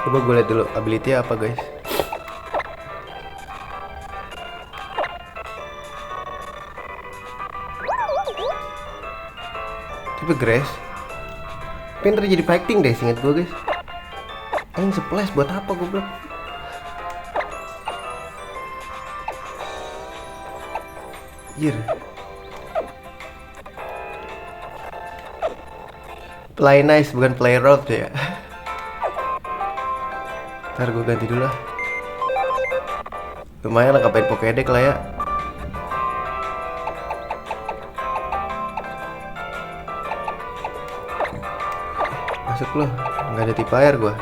Coba gue lihat dulu ability apa guys. Tapi Grace pinter jadi fighting deh seinget gue guys. Yang splash buat apa gue bilang. Jir. Play nice bukan play rough ya. Ntar gue ganti dulu lah. Lumayan lengkapin Pokédex lah ya. Masuk loh, nggak ada tipe air gue.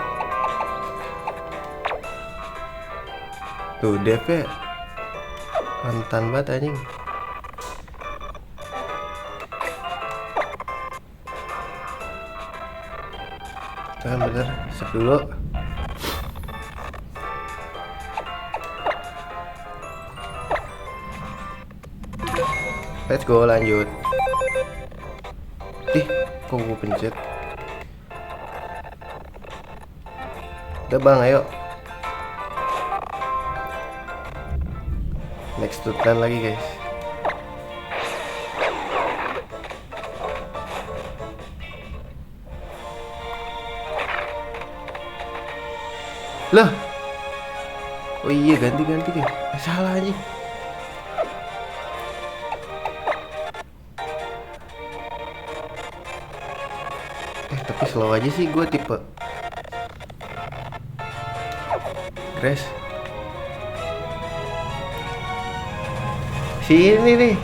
Tuh Dev ya, rentan banget anjing. Jangan bener, save dulu. Let's go lanjut. Ih, kok gue pencet? Udah bang, ayo. Next to 10 lagi guys. Lah. Oh iya ganti guys. Salah aja. Tapi slow aja sih gue tipe Grace. Sini nih.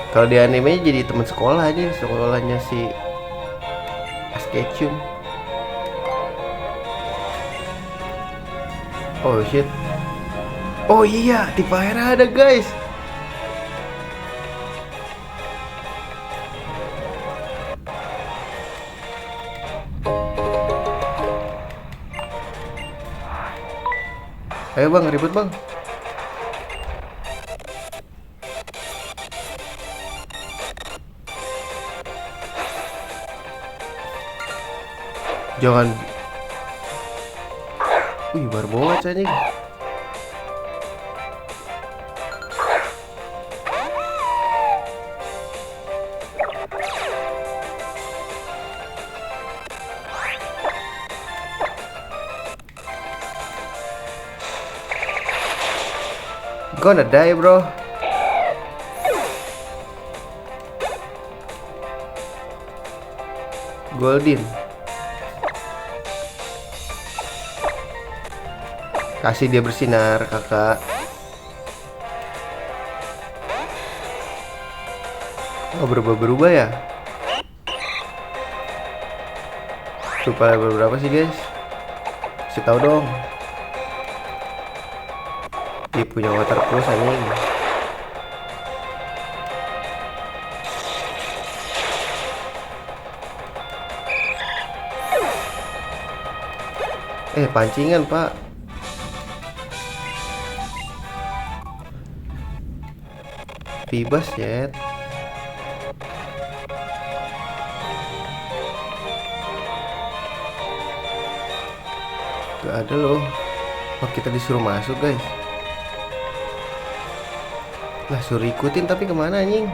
Kalau di animenya jadi teman sekolah aja, sekolahnya si Ash Ketchum. Oh shit. Oh iya, tipe air ada guys. Ayo bang, ribut bang. Jangan. Wih, baru banget anjing. Gonna die bro. Golden. Kasih dia bersinar kakak. Oh berubah ya. Supaya berapa sih guys? Kasih tahu dong. Dia punya water plus anjing. Pancingan pak. Bebas ya. Gak ada loh. Oh kita disuruh masuk guys. Lah suruh ikutin tapi kemana anjing?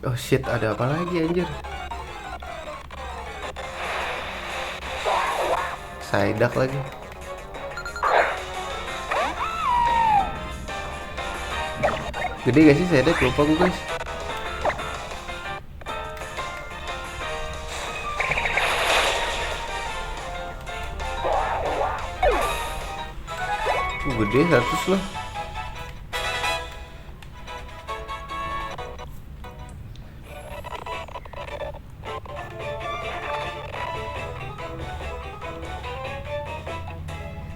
Oh shit, ada apa lagi anjir? Psyduck lagi. Gede gak sih Psyduck? Lupa gue guys. Gede 100 loh.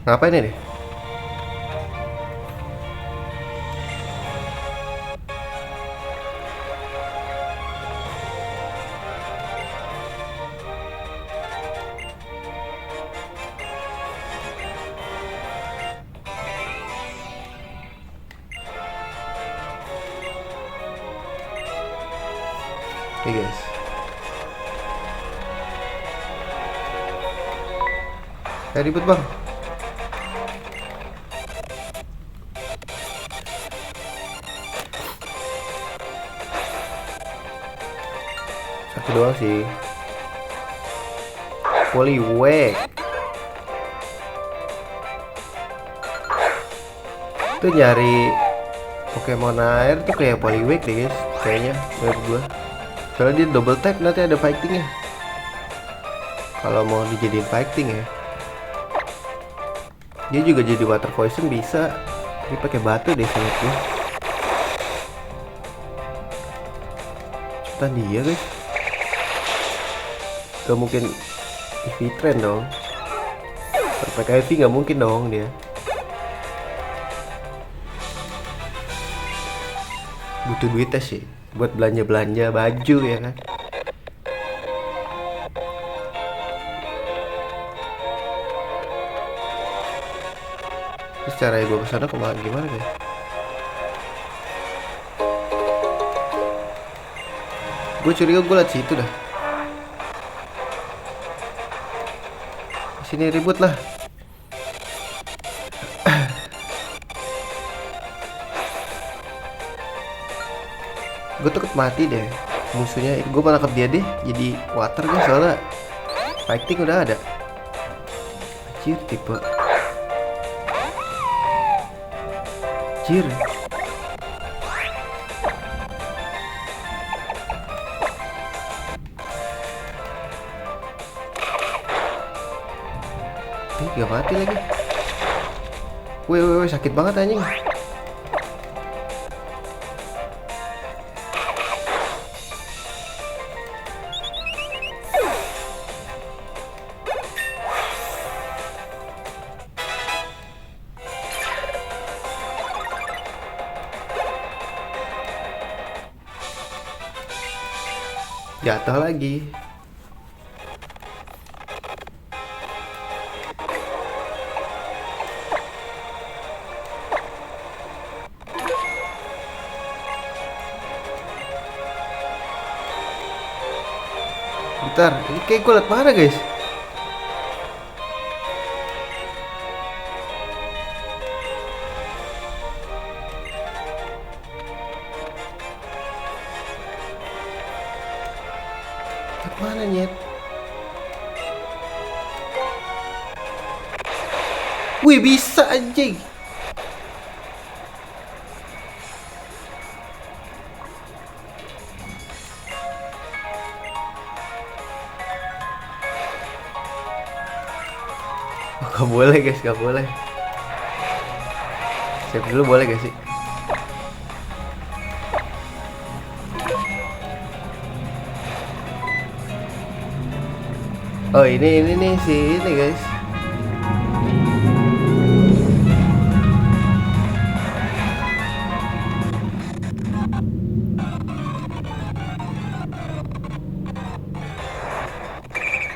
Ngapain ini? Oke guys, ribet bang. Satu doang sih. Poliwag tuh nyari Pokemon air tuh kayak Poliwag deh guys, kayaknya menurut gua. Soalnya dia double tap, nanti ada fightingnya. Kalau mau dijadiin fighting ya. Dia juga jadi water poison bisa. Ini pakai batu deh menurut gua. Cepetan dia guys. Gak mungkin EV trend dong. Pakai EV nggak mungkin dong dia. Butuh duitnya sih buat belanja baju ya kan. Terus cara gue kesana gimana guys? Gue curiga gue liat situ dah. Sini ribut lah. Gue takut mati deh musuhnya. Gue malah nangkep dia deh jadi water guys, soalnya fighting udah ada. Anjir tipe anjir. Gak mati lagi. Wih, sakit banget anjing. Jatuh lagi. Bentar, ini kayak gue liat mana guys? Liat mana nyet? Wih bisa anjing. Gak boleh guys, gak boleh. Save dulu boleh gak sih? Oh ini nih si ini guys.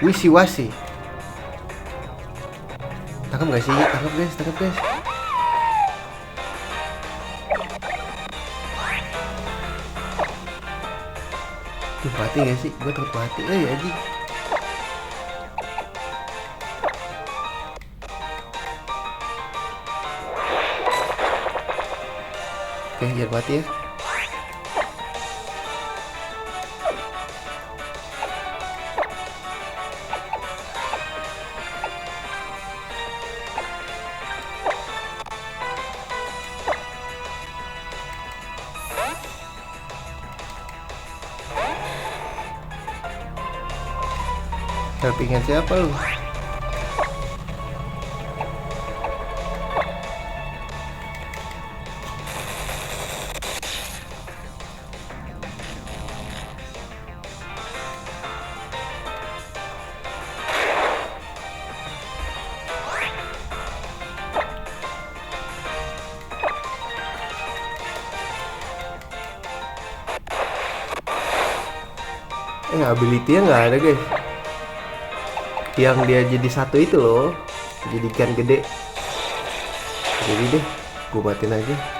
Wisi-wasi. Tangkap gak sih? Tangkap guys, tangkap guys. Tuh mati gak sih? Gue takut mati. Anjing. Oke, jangan mati ya. Helpingan siapa lu? Ability-nya nggak ada guys. Yang dia jadi satu itu loh, jadi ikan gede. Jadi deh, gue matiin aja.